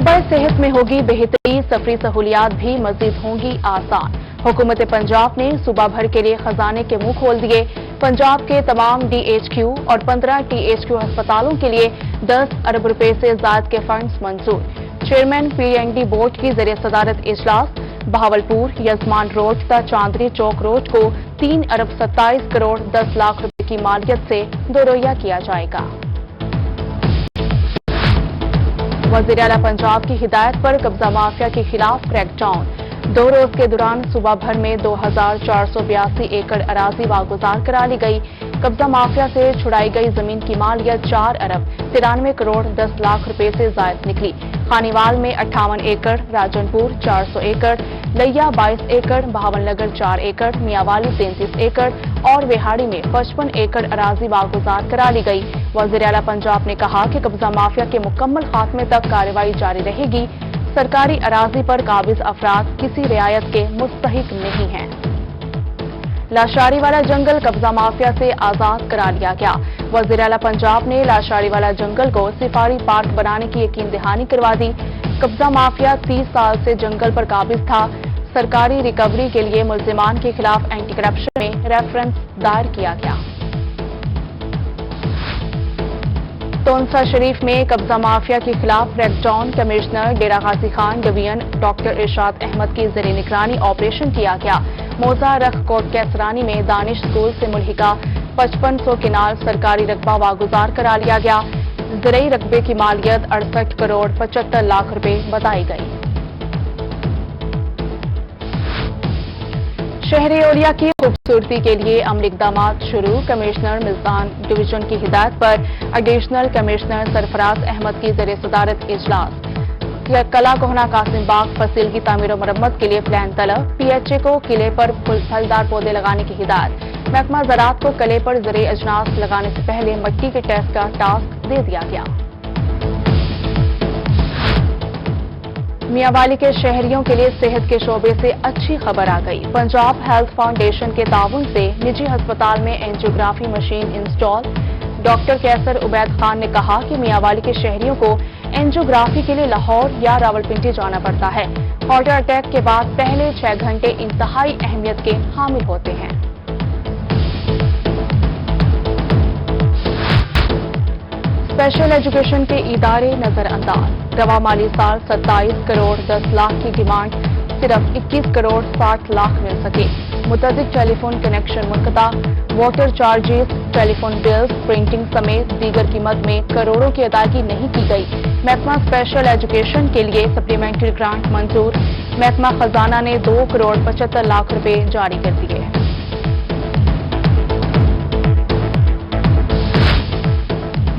शोबा सेहत में होगी बेहतरी, सफरी सहूलियात भी मजीद होंगी आसान। हुकूमत पंजाब ने सूबा भर के लिए खजाने के मुंह खोल दिए। पंजाब के तमाम DHQ और 15 THQ अस्पतालों के लिए 10 अरब रुपए से ज्यादा के फंड्स मंजूर। चेयरमैन PND बोर्ड की ज़रिए सदारत इजलास। बहावलपुर यजमान रोड तथा चांदनी चौक रोड को 3 अरब 27 करोड़ 10 लाख रुपए की मालियत से दोरैया किया जाएगा। वज़ीर आला पंजाब की हिदायत पर कब्जा माफिया के खिलाफ क्रैकडाउन। 2 रोज के दौरान सूबा भर में 2482 एकड़ अराजी वागुजार करा ली गई। कब्जा माफिया से छुड़ाई गई जमीन की मालियत 4 अरब 93 करोड़ 10 लाख रुपए से जायद निकली। खानीवाल में 58 एकड़, राजनपुर 400 एकड़, लैया 22 एकड़, बहावलनगर 4 एकड़, मियावाली 33 एकड़ और वेहाड़ी में 55 एकड़ अराजी वागुजार करा ली गई। वज़ीर आला पंजाब ने कहा कि कब्जा माफिया के मुकम्मल खात्मे तक कार्रवाई जारी रहेगी। सरकारी अराजी पर काबिज अफराद किसी रियायत के मुस्तहिक नहीं हैं। लाशारी वाला जंगल कब्जा माफिया से आजाद करा लिया गया। वज़ीर आला पंजाब ने लाशारी वाला जंगल को सिफारी पार्क बनाने की यकीन दहानी करवा दी। कब्जा माफिया 30 साल से जंगल पर काबिज था। सरकारी रिकवरी के लिए मुल्जिमान के खिलाफ एंटी करप्शन में रेफरेंस दायर किया गया। तोनसा शरीफ में कब्जा माफिया के खिलाफ क्रैकडाउन। कमिश्नर डेरा गाजी खान डिवीजन डॉक्टर इरशाद अहमद की ज़रिए निगरानी ऑपरेशन किया गया। मोजा रख कोट कैसरानी में दानिश स्कूल से मुल्हिका 5500 किनाल सरकारी रकबा वागुजार करा लिया गया। ज़रई रकबे की मालियत 68 करोड़ 75 लाख रुपए बताई गई। शहरी ओलिया की खूबसूरती के लिए अमल इक़दामात शुरू। कमिश्नर मुल्तान डिवीजन की हिदायत पर एडिशनल कमिश्नर सरफराज अहमद की ज़रिए सदारत इजलास। कला कोहना कासिम बाग फसील की तामीर और मरम्मत के लिए प्लान तलब। PHA को किले पर फलदार पौधे लगाने की हिदायत। महकमा ज़राअत को किले पर ज़रई अजनास लगाने से पहले मिट्टी के टेस्ट का टास्क दे दिया गया। मियावाली के शहरियों के लिए सेहत के शोबे से अच्छी खबर आ गई। पंजाब हेल्थ फाउंडेशन के ताउन से निजी अस्पताल में एंजियोग्राफी मशीन इंस्टॉल। डॉक्टर कैसर उबैद खान ने कहा कि मियावाली के शहरियों को एंजियोग्राफी के लिए लाहौर या रावलपिंडी जाना पड़ता है। हार्ट अटैक के बाद पहले 6 घंटे इंतहाई अहमियत के हामिल होते हैं। स्पेशल एजुकेशन के इदारे नजरअंदाज। रवा माली साल 27 करोड़ 10 लाख की डिमांड सिर्फ 21 करोड़ 60 लाख मिल सके। मुतअद्दिद टेलीफोन कनेक्शन मुनक़ता। Water charges, telephone bills, printing समेत दीगर कीमत में करोड़ों की अदायगी नहीं की गई। महकमा स्पेशल एजुकेशन के लिए सप्लीमेंट्री ग्रांट मंजूर। महकमा खजाना ने 2 करोड़ 75 लाख रुपए जारी कर दिए।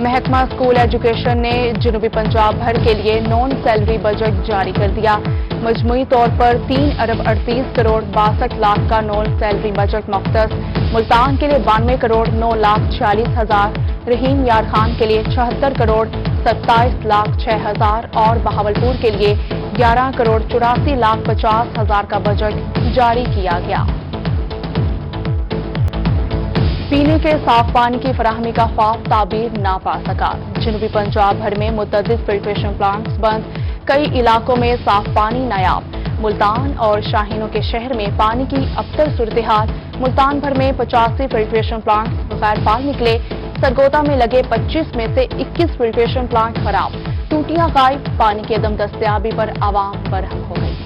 महकमा स्कूल एजुकेशन ने जनूबी पंजाब भर के लिए नॉन सैलरी बजट जारी कर दिया। मजमूई तौर पर 3 अरब 38 करोड़ 62 लाख का नॉन सैलरी बजट मुख्तस। मुल्तान के लिए 92 करोड़ 9 लाख 46 हजार, रहीम यार खान के लिए 76 करोड़ 27 लाख 6 हजार और बहावलपुर के लिए 11 करोड़ 84 लाख 50 हजार का बजट जारी किया गया। पीने के साफ पानी की फराहमी का ख्वाब ताबीर ना पा सका। जनूबी पंजाब भर में मुतअद्दिद फिल्ट्रेशन प्लांट्स बंद। कई इलाकों में साफ पानी नायाब। मुल्तान और शाहीनों के शहर में पानी की अबतर सूरत हाल। मुल्तान भर में 85 फिल्ट्रेशन प्लांट्स गैर फाल निकले। सरगोदा में लगे 25 में से 21 फिल्ट्रेशन प्लांट खराब। टूटियां गायब। पानी की अदम दस्तयाबी पर आवाम बरहम हो गई।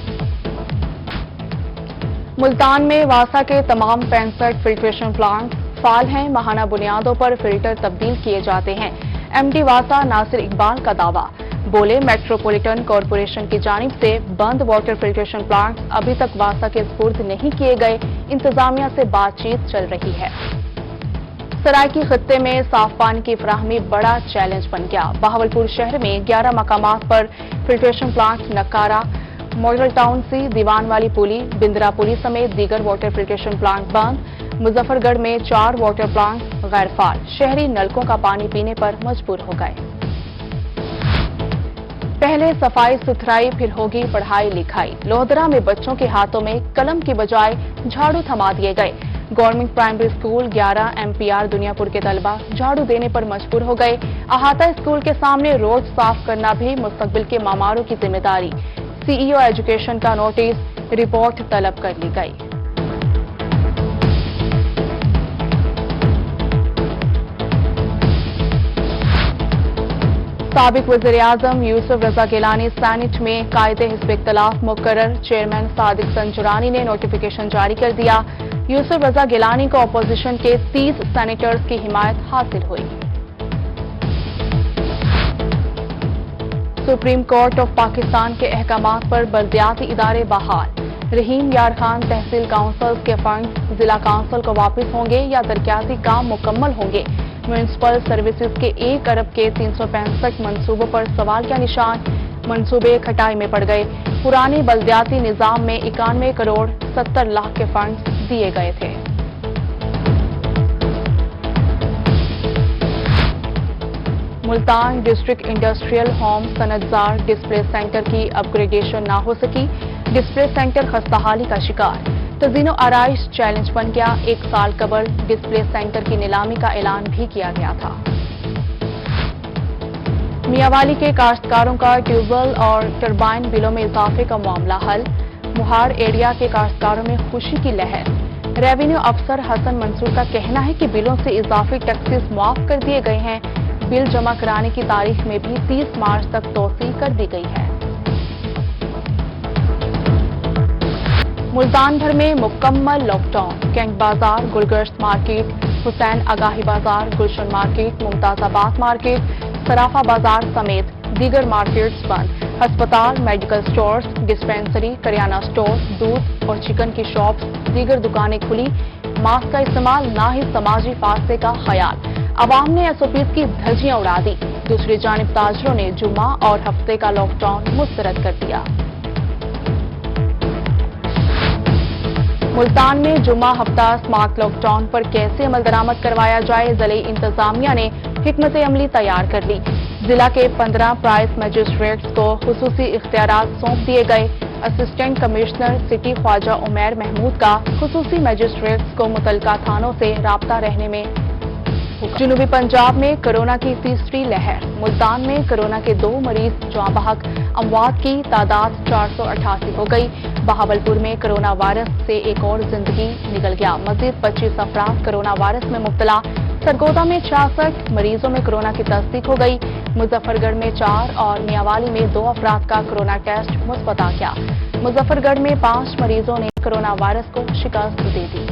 मुल्तान में वासा के तमाम 65 फिल्ट्रेशन प्लांट फाल हैं। माहाना बुनियादों पर फिल्टर तब्दील किए जाते हैं। MD वासा नासिर इकबाल का दावा। बोले मेट्रोपॉलिटन कॉरपोरेशन की जानिब से बंद वाटर फिल्ट्रेशन प्लांट अभी तक वासा के सुपुर्द नहीं किए गए। इंतजामिया से बातचीत चल रही है। सराइकी खत्ते में साफ पानी की फराहमी बड़ा चैलेंज बन गया। बहावलपुर शहर में 11 मकामात पर फिल्ट्रेशन प्लांट नकारा। मॉडल टाउन सी, दीवान वाली पुली, बिंद्रा पुली समेत दीगर वाटर फिल्ट्रेशन प्लांट बंद। मुजफ्फरगढ़ में 4 वाटर प्लांट गैर फाल। शहरी नलकों का पानी पीने पर मजबूर हो गए। पहले सफाई सुथराई फिर होगी पढ़ाई लिखाई। लोहदरा में बच्चों के हाथों में कलम की बजाय झाड़ू थमा दिए गए। Government primary school 11 MPR Duniyapur के तलबा झाड़ू देने पर मजबूर हो गए। अहाता स्कूल के सामने रोड साफ करना भी मुस्तकबिल के मामारों की जिम्मेदारी। CEO एजुकेशन का नोटिस, रिपोर्ट तलब कर ली गई। साबिक वज़ीर-ए-आज़म यूसुफ रजा गिलानी सैनेट में कायदे हिस्ब इख्तिलाफ मुकर्रर। चेयरमैन सादिक संजुरानी ने नोटिफिकेशन जारी कर दिया। यूसुफ रजा गिलानी को अपोजिशन के 30 सेनेटर्स की हिमायत हासिल हुई। सुप्रीम कोर्ट ऑफ पाकिस्तान के अहकामात पर बल्दियाती इदारे बहाल। रहीम यार खान तहसील काउंसिल के फंड जिला काउंसिल को वापस होंगे या तरक्याती काम मुकम्मल होंगे। म्यूनिसिपल सर्विसेज के 1 अरब के 365 मंसूबों पर सवाल का निशान। मंसूबे खटाई में पड़ गए। पुराने बल्दियाती निजाम में 91 करोड़ 70 लाख के फंड दिए गए थे। मुल्तान डिस्ट्रिक्ट इंडस्ट्रियल होम सनतजार डिस्प्ले सेंटर की अपग्रेडेशन ना हो सकी। डिस्प्ले सेंटर खस्ताहाली का शिकार। तज़ीनो आराइश चैलेंज बन गया। 1 साल कबल डिस्प्ले सेंटर की नीलामी का ऐलान भी किया गया था। मियांवाली के काश्तकारों का ट्यूबवेल और टरबाइन बिलों में इजाफे का मामला हल। मुहार एरिया के काश्तकारों में खुशी की लहर। रेवेन्यू अफसर हसन मंसूर का कहना है कि बिलों से इजाफी टैक्सेस माफ कर दिए गए हैं। बिल जमा कराने की तारीख में भी 30 मार्च तक तोसी कर दी गई है। मुल्तान भर में मुकम्मल लॉकडाउन। कैंट बाजार, गुलगश्त मार्केट, हुसैन आगाही बाजार, गुलशन मार्केट, मुमताजाबाद मार्केट, सराफा बाजार समेत दीगर मार्केट्स बंद। अस्पताल, medical stores, dispensary, kirana store, दूध और चिकन की शॉप्स, दीगर दुकानें खुली। मास्क का इस्तेमाल, ना ही समाजी फासले का ख्याल। अवाम ने SOPs की धज्जियां उड़ा दी। दूसरी जानिब ताजरों ने जुम्मा और हफ्ते का लॉकडाउन मुस्तरद कर दिया। मुल्तान में जुम्मा हफ्ता स्मार्ट लॉकडाउन पर कैसे अमल दरामद करवाया जाए, जिले इंतजामिया ने हिकमत अमली तैयार कर ली। जिला के 15 प्राइस मजिस्ट्रेट्स को खुसूसी इख्तियारात सौंप दिए गए। Assistant commissioner city Khwaja Umair Mahmood का खुसूसी मजिस्ट्रेट्स को मुतलका थानों से राब्ता रहने में। जनूबी पंजाब में कोरोना की तीसरी लहर। मुल्तान में कोरोना के 2 मरीज जाँ बहक। अमवात की तादाद 488 हो गई। बहावलपुर में कोरोना वायरस से एक और जिंदगी निकल गया। मजीद 25 अफराद कोरोना वायरस में मुब्तला। सरगोदा में 66 मरीजों में कोरोना की तस्दीक हो गई। मुजफ्फरगढ़ में 4 और मियांवाली में 2 अफराद का कोरोना टेस्ट मुस्बत आ गया। मुजफ्फरगढ़ में 5 मरीजों ने कोरोना वायरस को शिकस्त दे दी।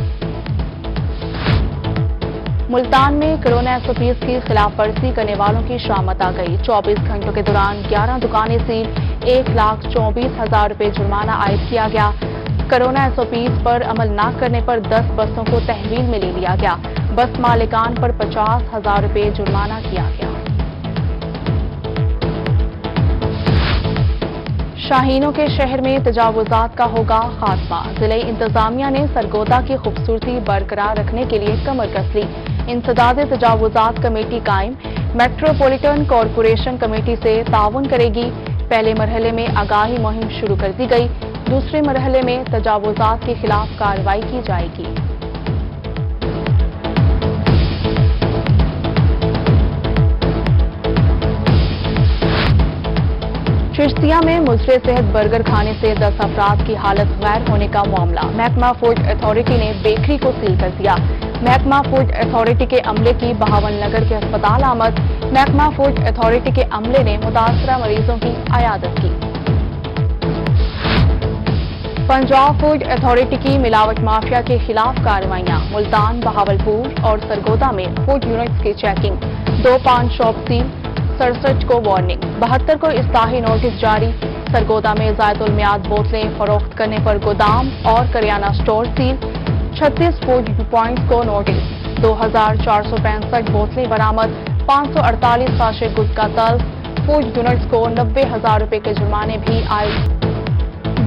मुल्तान में कोरोना SOPs की खिलाफ वर्जी करने वालों की शामत आ गई। 24 घंटों के दौरान 11 दुकानें सील। 1,24,000 रुपए जुर्माना आयद किया गया। कोरोना SOPs पर अमल न करने पर 10 बसों को तहवील में ले लिया गया। बस मालिकान पर 50,000 रुपए जुर्माना किया गया। शाहीनों के शहर में तजावुजात का होगा खात्मा। जिले इंतजामिया ने सरगोदा की खूबसूरती बरकरार रखने के लिए कमर कस ली। इंसदाद तजावुजात कमेटी कायम। मेट्रोपॉलिटन कॉरपोरेशन कमेटी से ताउन करेगी। पहले मरहले में आगाही मुहिम शुरू कर दी गई। दूसरे मरहले में तजावुजात के खिलाफ कार्रवाई की जाएगी। चिश्तिया में मुजरे सेहत बर्गर खाने से 10 अफराद की हालत गैर होने का मामला। महकमा फूड अथॉरिटी ने बेकरी को सील कर दिया। महकमा फूड अथॉरिटी के अमले की बहावल नगर के अस्पताल आमद। महकमा फूड अथॉरिटी के अमले ने मुतासरा मरीजों की अयादत की। पंजाब फूड अथॉरिटी की मिलावट माफिया के खिलाफ कार्रवाइयां। मुल्तान, बहावलपुर और सरगोदा में फूड यूनिट्स की चेकिंग। 2 पान शॉप सील। 67 को वार्निंग। 72 को इस्ताही नोटिस जारी। सरगोदा में जायदुल मियाद बोतलें फरोख्त करने पर गोदाम और kirana store seal. 36 food points को नोटिस। 2,465 बोतलें बरामद। 548 साशे गुटखा तल्फ। फूड यूनिट्स को 90,000 रुपए के जुर्माने भी आए।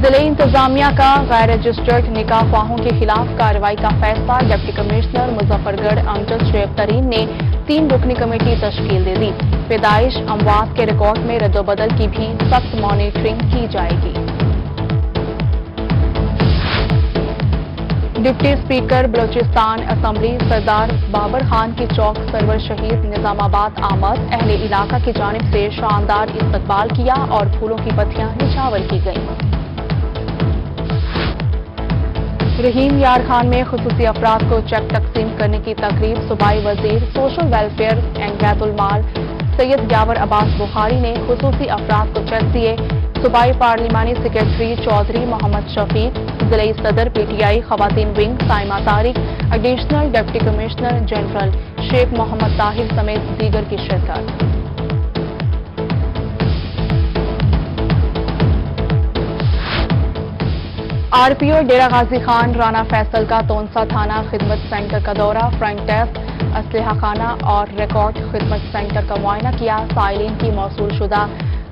जिले इंतजामिया का गैर रजिस्टर्ड निकाह ख्वाहों के खिलाफ कार्रवाई का फैसला। डिप्टी कमिश्नर मुजफ्फरगढ़ अमजद शुएब तरीन ने 3 रुकनी कमेटी तश्कील दे दी। पैदाइश अमवात के रिकॉर्ड में रद्दोबदल की भी सख्त मॉनिटरिंग की जाएगी। ڈپٹی اسپیکر بلوچستان اسمبلی سردار بابر خان کی چوک سرور شہید نظام آباد آمد اہل علاقہ کی جانب سے شاندار استقبال کیا اور پھولوں کی پتیاں نچھاور کی گئیں۔ رحیم یار خان میں خصوصی افراد کو چیک تقسیم کرنے کی تقریب صوبائی وزیر سوشل ویلفیئر اینڈ بیت المال سید یاور عباس بخاری نے خصوصی افراد کو چیک دیے۔ صوبائی پارلیمانی سیکرٹری چودھری محمد شفیق، ضلعی صدر پی ٹی آئی خواتین wing Saima Tariq, additional deputy commissioner general شیخ محمد طاہر سمیت دیگر کی شرکت۔ آر پی او ڈیرہ غازی خان رانا فیصل کا تونسا تھانہ خدمت سینٹر کا دورہ، فرنٹ ڈیسک، اسلحہ خانہ اور ریکارڈ خدمت سینٹر کا معائنہ کیا، سائلین کی موصول شدہ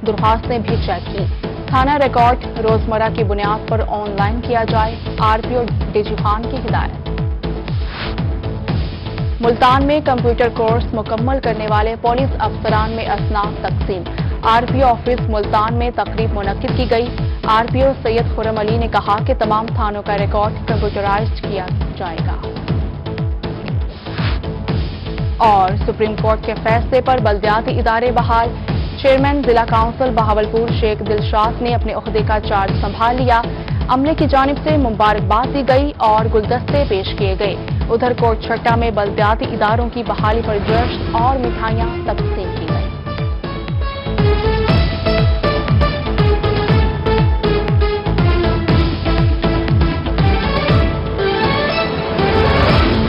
درخواستیں بھی چیک کی۔ تھانہ ریکارڈ روزمرہ کی بنیاد پر آن لائن کیا جائے، R P O D G Khan کی ہدایت۔ ملتان میں کمپیوٹر کورس مکمل کرنے والے پولیس افسران میں اصناف تقسیم، are P O office Multan میں تقریب منعقد کی گئی۔ آر پی او سید خرم علی نے کہا کہ تمام تھانوں کا ریکارڈ کمپیوٹرائزڈ کیا جائے گا۔ اور سپریم کورٹ کے فیصلے پر بلدیاتی ادارے بحال، چیئرمین ضلع کونسل بہاولپور شیخ دلشاد نے اپنے عہدے کا چارج سنبھال لیا، عملے کی جانب سے مبارکباد دی گئی اور گلدستے پیش کیے گئے۔ ادھر کوٹ چھٹا میں بلدیاتی اداروں کی بحالی پر جشن اور مٹھائیاں تقسیم کی۔